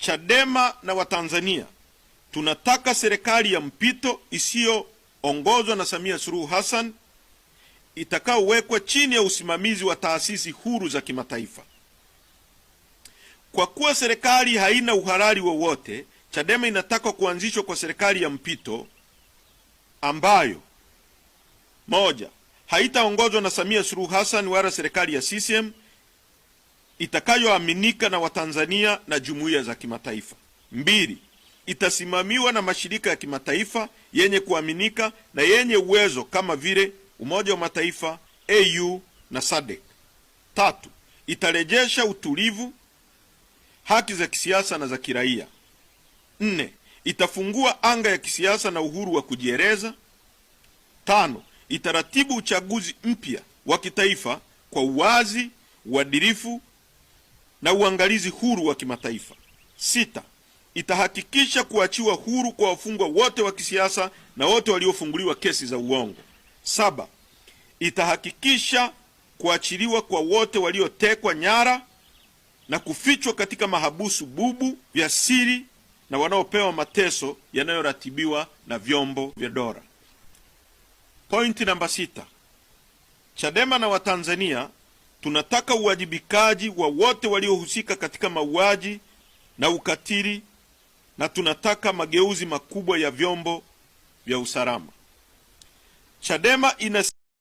Chadema na Watanzania tunataka serikali ya mpito isiyoongozwa na Samia Suluhu Hassan itakaowekwa chini ya usimamizi wa taasisi huru za kimataifa. Kwa kuwa serikali haina uhalali wowote, Chadema inataka kuanzishwa kwa serikali ya mpito ambayo: moja, haitaongozwa na Samia Suluhu Hassan wala serikali ya CCM, itakayoaminika na Watanzania na jumuiya za kimataifa. Mbili, itasimamiwa na mashirika ya kimataifa yenye kuaminika na yenye uwezo kama vile Umoja wa Mataifa, AU na SADC. Tatu, itarejesha utulivu, haki za kisiasa na za kiraia. Nne, itafungua anga ya kisiasa na uhuru wa kujieleza. Tano, itaratibu uchaguzi mpya wa kitaifa kwa uwazi, uadilifu na uangalizi huru wa kimataifa. Sita, itahakikisha kuachiwa huru kwa wafungwa wote wa kisiasa na wote waliofunguliwa kesi za uongo. Saba, itahakikisha kuachiliwa kwa wote waliotekwa nyara na kufichwa katika mahabusu bubu vya siri na wanaopewa mateso yanayoratibiwa na vyombo vya dola. Pointi namba 6. Chadema na Watanzania tunataka uwajibikaji wa wote waliohusika katika mauaji na ukatili, na tunataka mageuzi makubwa ya vyombo vya usalama. Chadema